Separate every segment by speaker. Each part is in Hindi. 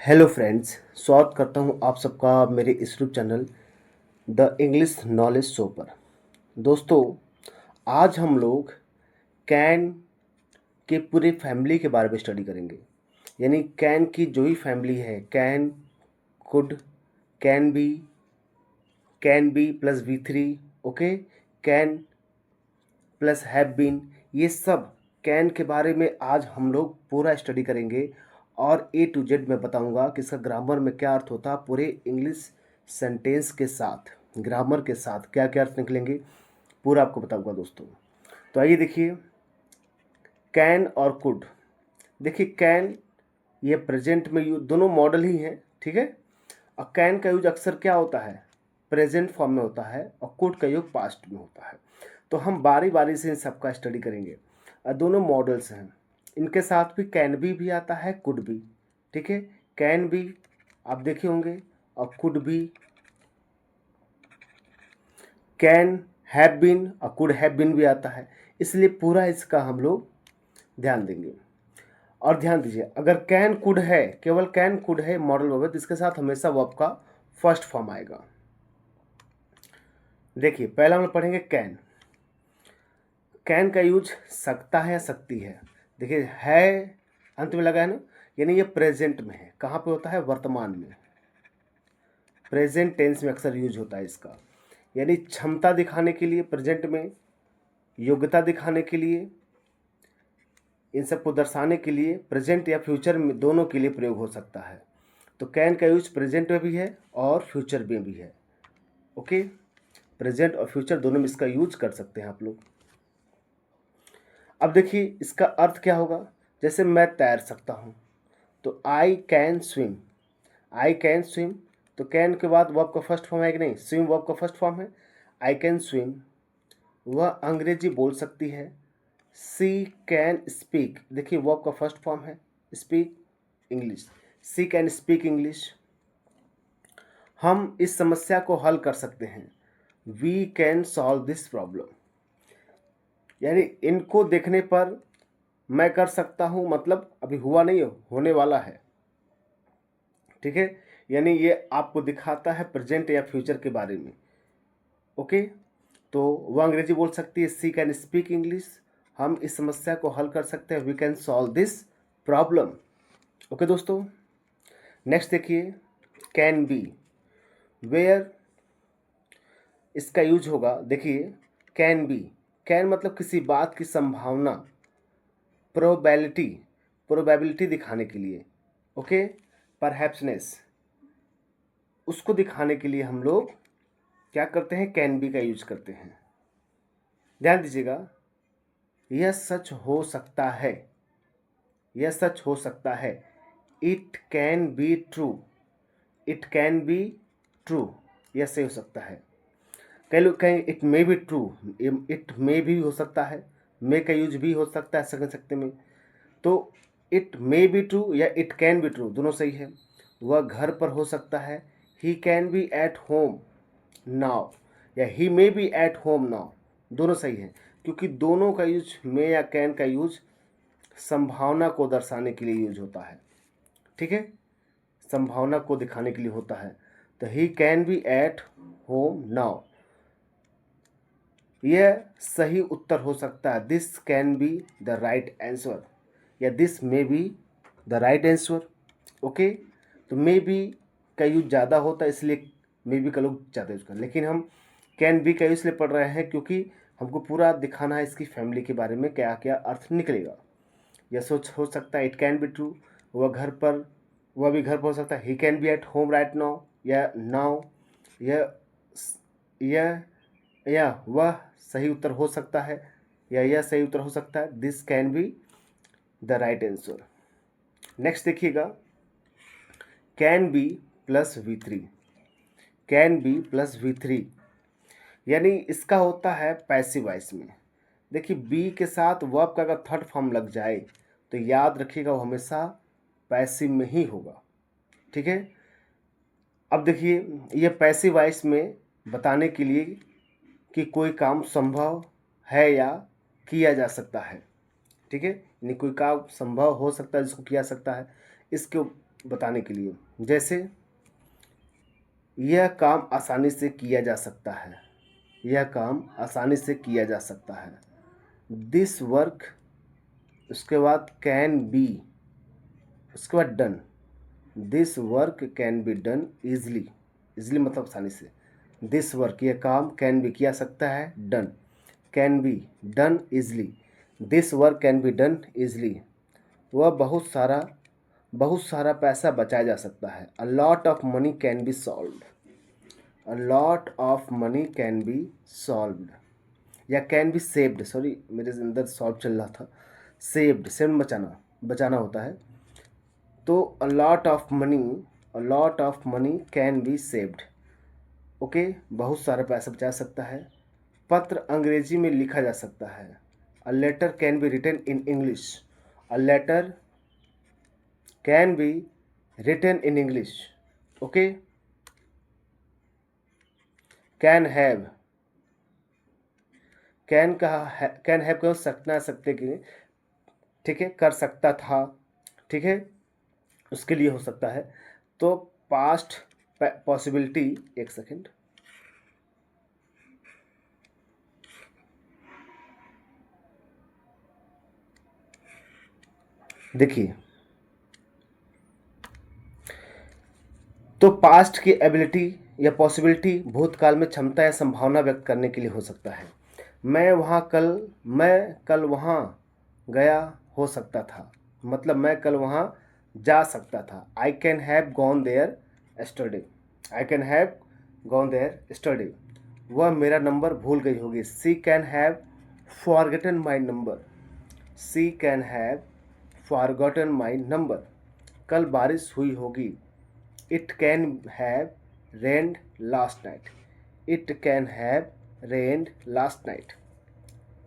Speaker 1: हेलो फ्रेंड्स, स्वागत करता हूं आप सबका मेरे इस YouTube channel the English knowledge show पर। दोस्तों, आज हम लोग कैन के पूरे फैमिली के बारे में स्टडी करेंगे। यानी कैन की जो ही फैमिली है, can, could, can be plus V3, okay, can plus have been, ये सब कैन के बारे में आज हम लोग पूरा स्टडी करेंगे और A to Z मैं बताऊंगा कि इसका ग्रामर में क्या अर्थ होता है। पूरे इंग्लिश सेंटेंस के साथ, ग्रामर के साथ क्या क्या अर्थ निकलेंगे, पूरा आपको बताऊंगा दोस्तों। तो आइए देखिए, कैन और कुड। देखिए, कैन ये प्रेजेंट में यूज, दोनों मॉडल ही हैं, ठीक है। और कैन का यूज अक्सर क्या होता है, प्रेजेंट फॉर्म में होता है, और कुड का यूज पास्ट में होता है। तो हम बारी बारी से इन सबका स्टडी करेंगे। और दोनों मॉडल्स हैं, इनके साथ भी कैन भी आता है, कुड भी, ठीक है। कैन भी आप देखे होंगे और कुड भी, कैन हैव बीन और कुड हैव बीन भी आता है। इसलिए पूरा इसका हम लोग ध्यान देंगे। और ध्यान दीजिए, अगर कैन कुड है, केवल कैन कुड है मॉडल वर्ब, तो इसके साथ हमेशा वर्ब का फर्स्ट फॉर्म आएगा। देखिए, पहला हम लोग पढ़ेंगे कैन। कैन का यूज सकता है या सकती है। देखिए, है अंत में लगा है ना, यानी ये प्रेजेंट में है। कहाँ पे होता है, वर्तमान में, प्रेजेंट टेंस में अक्सर यूज होता है इसका। यानी क्षमता दिखाने के लिए प्रेजेंट में, योग्यता दिखाने के लिए, इन सबको दर्शाने के लिए प्रेजेंट या फ्यूचर में दोनों के लिए प्रयोग हो सकता है। तो कैन का यूज प्रेजेंट में भी है और फ्यूचर में भी है, ओके। प्रेजेंट और फ्यूचर दोनों में इसका यूज कर सकते हैं आप लोग। अब देखिए, इसका अर्थ क्या होगा। जैसे मैं तैर सकता हूँ, तो I can swim, I can swim. तो कैन के बाद वर्ब का फर्स्ट फॉर्म है कि नहीं, स्विम वर्ब का फर्स्ट फॉर्म है। आई कैन स्विम, वह अंग्रेजी बोल सकती है। सी कैन स्पीक, देखिए वर्ब का फर्स्ट फॉर्म है, speak English, she can speak English. हम इस समस्या को हल कर सकते हैं, we can solve this problem. यानी इनको देखने पर मैं कर सकता हूँ, मतलब अभी हुआ नहीं हो, होने वाला है, ठीक है। यानी ये आपको दिखाता है प्रेजेंट या फ्यूचर के बारे में, ओके। तो वह अंग्रेजी बोल सकती है, सी कैन स्पीक इंग्लिश। हम इस समस्या को हल कर सकते हैं, we can solve this problem, okay दोस्तों। नेक्स्ट देखिए, कैन बी, वेयर इसका यूज होगा। देखिए, कैन बी, कैन मतलब किसी बात की संभावना, प्रोबेबिलिटी, प्रोबेबिलिटी दिखाने के लिए, ओके। परहैप्सनेस, उसको दिखाने के लिए हम लोग क्या करते हैं, कैन बी का यूज करते हैं। ध्यान दीजिएगा, यह सच हो सकता है, यह सच हो सकता है। It can be true, it can be true, यह सही हो सकता है। कई लोग कहें it may be true, it may भी हो सकता है, मे का यूज भी हो सकता है सकते सकते में। तो इट मे बी ट्रू या इट कैन बी ट्रू, दोनों सही है। वह घर पर हो सकता है, he can be at home now, या he may be at home now, दोनों सही है। क्योंकि दोनों का यूज, मे या कैन का यूज संभावना को दर्शाने के लिए यूज होता है, ठीक है, संभावना को दिखाने के लिए होता है। तो he can be at home now, यह सही उत्तर हो सकता है। This can be the right answer, या this may be the right answer, okay. तो मे बी का यूज ज़्यादा होता है, इसलिए मे बी का लोग ज़्यादा यूज करते हैं। लेकिन हम कैन बी का यूज इसलिए पढ़ रहे हैं क्योंकि हमको पूरा दिखाना है इसकी फैमिली के बारे में क्या क्या अर्थ निकलेगा। यह सोच हो सकता है, इट कैन बी ट्रू, वह घर पर, वह भी घर पर हो सकता है। He can be at home right now, या नाउ, यह यह या वह सही उत्तर हो सकता है, या यह सही उत्तर हो सकता है। This can be the right answer. Next देखिएगा, can be plus V3, can be plus V3, यानी इसका होता है पैसिव वॉइस में। देखिए, बी के साथ वर्ब का अगर थर्ड फॉर्म लग जाए तो याद रखिएगा वो हमेशा पैसिव में ही होगा, ठीक है। अब देखिए, ये पैसिव वॉइस में बताने के लिए कि कोई काम संभव है या किया जा सकता है, ठीक है। यानी कोई काम संभव हो सकता है जिसको किया जा सकता है, इसके बताने के लिए। जैसे यह काम आसानी से किया जा सकता है, यह काम आसानी से किया जा सकता है। दिस वर्क, उसके बाद कैन बी, उसके बाद done. This work can be done easily, easily मतलब आसानी से। दिस वर्क, यह काम कैन बी किया सकता है, done can be done easily. This work can be done easily. वह बहुत सारा पैसा बचाया जा सकता है। A lot of money can be solved, a lot of money can be solved, या कैन बी सेव्ड, सॉरी मेरे अंदर सॉल्व चल रहा था। सेव्ड, सेव्ड बचाना, बचाना होता है। तो a lot of money, a lot of money can be saved. Okay, बहुत सारा पैसा बचा सकता है। पत्र अंग्रेजी में लिखा जा सकता है। A letter can be written in English, a letter can be written in English. Okay, can have, can कहा है, कैन हैव क्यों सकना सकते कि नहीं, ठीक है, कर सकता था, ठीक है, उसके लिए हो सकता है। तो पास्ट पॉसिबिलिटी, एक सेकेंड, देखिए, तो पास्ट की एबिलिटी या पॉसिबिलिटी भूतकाल में क्षमता या संभावना व्यक्त करने के लिए हो सकता है। मैं कल वहाँ गया हो सकता था, मतलब मैं कल वहाँ जा सकता था। I can have gone there yesterday, I can have gone there yesterday. वह मेरा नंबर भूल गई होगी। She can have forgotten my number, she can have forgotten my number. कल बारिश हुई होगी। It can have rained last night, it can have rained last night.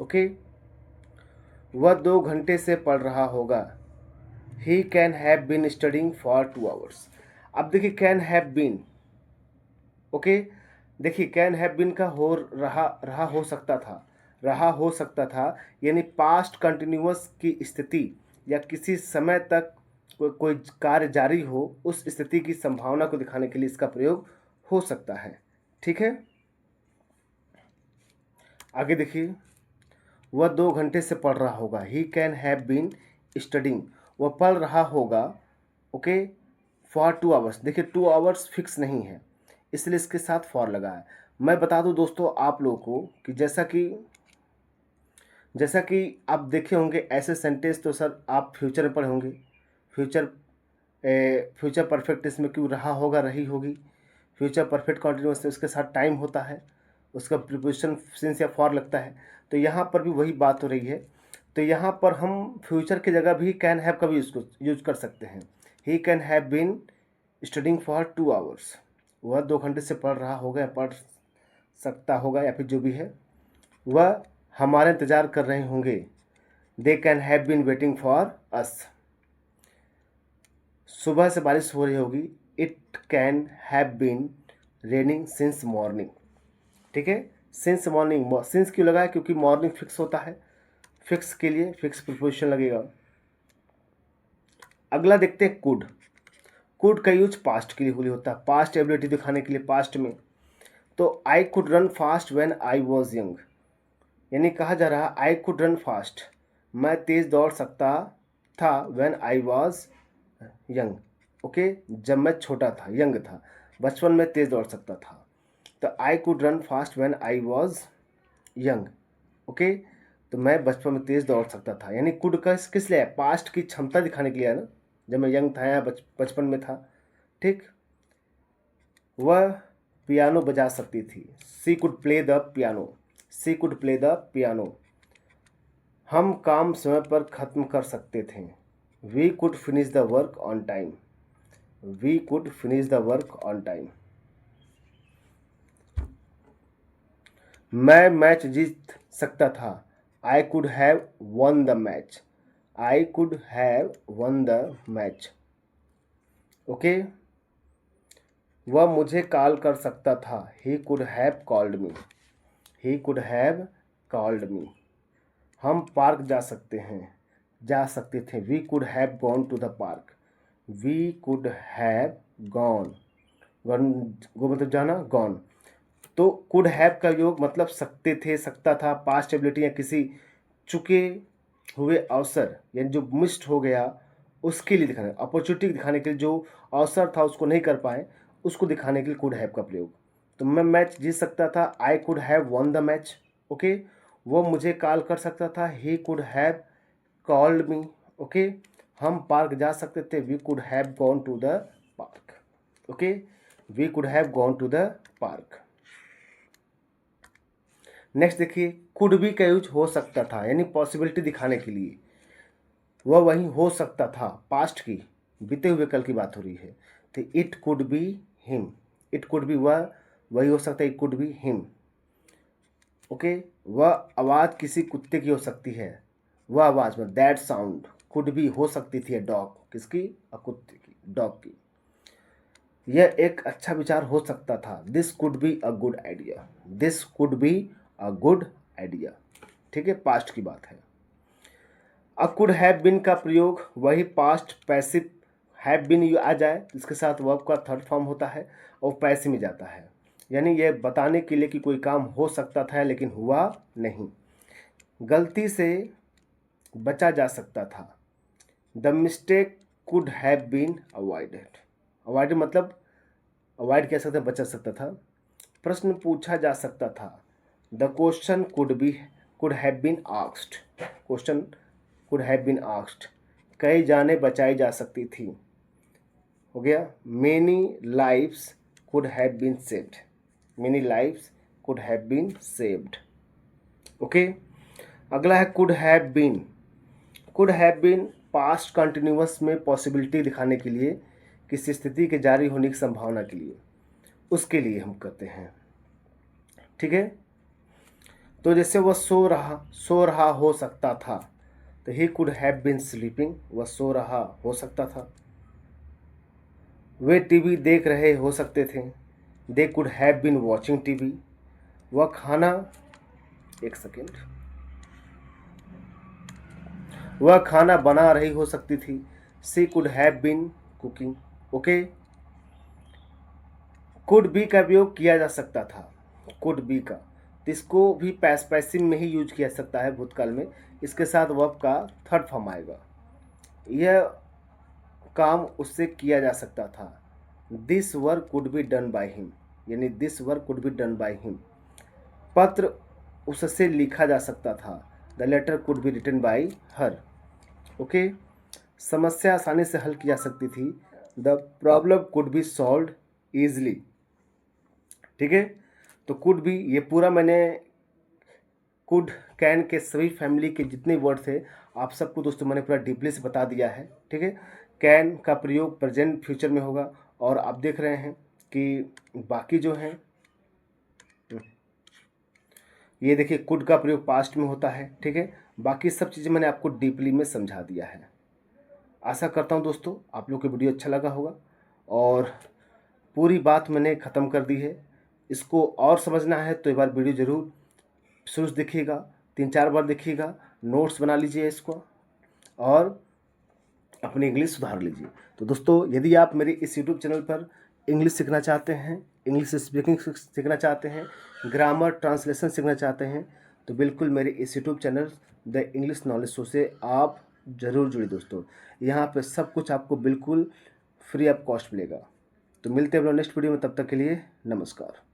Speaker 1: Okay, वह 2 घंटे से पढ़ रहा होगा। He can have been studying for 2 hours. अब देखिए कैन हैव बीन, ओके, देखिए कैन हैव बीन का हो रहा हो सकता था, रहा हो सकता था, यानी पास्ट कंटिन्यूअस की स्थिति या किसी समय तक कोई कार्य जारी हो, उस स्थिति की संभावना को दिखाने के लिए इसका प्रयोग हो सकता है। ठीक है, आगे देखिए, वह 2 घंटे से पढ़ रहा होगा। He can have been studying, वह पढ़ रहा होगा, ओके, फॉर 2 आवर्स। देखिए 2 आवर्स फिक्स नहीं है, इसलिए इसके साथ फॉर लगा है। मैं बता दूं दोस्तों आप लोगों को कि जैसा कि आप देखे होंगे ऐसे सेंटेंस, तो सर आप फ्यूचर में पढ़े होंगे। फ्यूचर फ्यूचर परफेक्ट इसमें क्यों रहा होगा, रही होगी। फ्यूचर परफेक्ट कॉन्टिन्यूअस उसके साथ टाइम होता है, उसका प्रीपोजिशन सिंस या फॉर लगता है। तो यहाँ पर भी वही बात हो रही है। तो यहाँ पर हम फ्यूचर की जगह भी कैन हैव का भी यूज कर सकते हैं। He can have been studying for 2 hours, वह 2 घंटे से पढ़ रहा होगा या पढ़ सकता होगा या फिर जो भी है, वह हमारा इंतज़ार कर रहे होंगे। They can have been waiting for us. सुबह से बारिश हो रही होगी। It can have been raining since morning. ठीक है, सिंस मॉर्निंग, सिंस क्यों लगा है, क्योंकि मॉर्निंग फिक्स होता है, फिक्स के लिए फिक्स प्रीपोजिशन लगेगा। अगला देखते हैं कुड। कुड का यूज पास्ट के लिए होता है, पास्ट एबिलिटी दिखाने के लिए पास्ट में। तो I could run fast when I was young, यानी कहा जा रहा है आई कुड रन फास्ट, मैं तेज़ दौड़ सकता था, when I was young, okay, जब मैं छोटा था, यंग था, बचपन में तेज़ दौड़ सकता था। तो I could run fast when I was young, okay, तो मैं बचपन में तेज़ दौड़ सकता था, यानी कुड का किस लिए है, पास्ट की क्षमता दिखाने के लिए है ना, जब मैं यंग था या बचपन में था। ठीक, वह पियानो बजा सकती थी। She could play the piano, she could play the piano. हम काम समय पर ख़त्म कर सकते थे। We could finish the work on time, we could finish the work on time. मैं मैच जीत सकता था। I could have won the match, I could have won the match, okay. वह मुझे कॉल कर सकता था। He could have called me, he could have called मी। हम पार्क जा सकते हैं, जा सकते थे। We could have gone to the park, we could have gone, gone go मतलब जाना, गॉन। तो कुड हैव का योग मतलब सकते थे, सकता था, पास्ट एबिलिटी या किसी चुके हुए अवसर यानी जो मिस्ड हो गया उसके लिए दिखाने, अपॉर्चुनिटी दिखाने के लिए, जो अवसर था उसको नहीं कर पाए उसको दिखाने के लिए कुड हैव का प्रयोग। तो मैं मैच जीत सकता था, I could have won the match. Okay, वो मुझे कॉल कर सकता था, he could have called me. Okay, हम पार्क जा सकते थे, we could have gone to the park. Okay, we could have gone to the park. Next देखिए, कुड बी का यूज हो सकता था यानी पॉसिबिलिटी दिखाने के लिए, वह वही हो सकता था, पास्ट की बीते हुए कल की बात हो रही है। तो it could be him, it could be वह वही हो सकता है, it could be him. Okay, वह आवाज़ किसी कुत्ते की हो सकती है, वह आवाज़ में दैट साउंड कुड बी हो सकती थी डॉग, किसकी, कुत्ते की, डॉग की। यह एक अच्छा विचार हो सकता था, this could be a good idea, this could be a good idea. ठीक है, पास्ट की बात है। अ कुड हैव बीन का प्रयोग वही पास्ट पैसिव हैव बीन आ जाए इसके साथ वर्ब का थर्ड फॉर्म होता है और पैसिव में जाता है, यानी यह बताने के लिए कि कोई काम हो सकता था लेकिन हुआ नहीं, गलती से बचा जा सकता था। The mistake could have been avoided, avoided मतलब अवॉइड कह सकते, बचा सकता था। प्रश्न पूछा जा सकता था, the question could have been asked, question could have been asked. कई जाने बचाई जा सकती थी, हो गया। Many lives could have been saved, many lives could have been saved. Okay, अगला है could have been. Could have been past continuous में पॉसिबिलिटी दिखाने के लिए, किसी स्थिति के जारी होने की संभावना के लिए, उसके लिए हम करते हैं। ठीक है, तो जैसे वह सो रहा हो सकता था, तो he could have been sleeping, वह सो रहा हो सकता था। वे टीवी देख रहे हो सकते थे, they could have been watching TV. वह खाना, एक सेकेंड, वह खाना बना रही हो सकती थी, she could have been cooking. Okay, could be का उपयोग किया जा सकता था, कुड बी का, तो इसको भी पैसिव में ही यूज किया जा सकता है भूतकाल में, इसके साथ वर्ब का थर्ड फॉर्म आएगा। यह काम उससे किया जा सकता था, this work could be done by him, यानी this work could be done by him. पत्र उससे लिखा जा सकता था, the letter could be written by her. Okay, समस्या आसानी से हल की जा सकती थी, the problem could be solved easily. ठीक है, तो कुड बी, ये पूरा मैंने कुड कैन के सभी फैमिली के जितने वर्ड थे आप सबको दोस्तों मैंने पूरा डीपली से बता दिया है। ठीक है, कैन का प्रयोग प्रेजेंट फ्यूचर में होगा, और आप देख रहे हैं कि बाकी जो हैं, ये देखिए कुड का प्रयोग पास्ट में होता है। ठीक है, बाकी सब चीज़ें मैंने आपको डीपली में समझा दिया है। आशा करता हूँ दोस्तों आप लोग को वीडियो अच्छा लगा होगा, और पूरी बात मैंने ख़त्म कर दी है। इसको और समझना है तो एक बार वीडियो ज़रूर शुरू से देखिएगा, 3-4 बार देखिएगा, नोट्स बना लीजिए इसको, और अपनी इंग्लिश सुधार लीजिए। तो दोस्तों यदि आप मेरे इस यूट्यूब चैनल पर इंग्लिश सीखना चाहते हैं, इंग्लिश स्पीकिंग सीखना चाहते हैं, ग्रामर ट्रांसलेशन सीखना चाहते हैं, तो बिल्कुल मेरे इस YouTube channel the English knowledge show से आप ज़रूर जुड़िए दोस्तों। यहाँ पे सब कुछ आपको बिल्कुल फ्री ऑफ कॉस्ट मिलेगा। तो मिलते हैं नेक्स्ट वीडियो में, तब तक के लिए नमस्कार।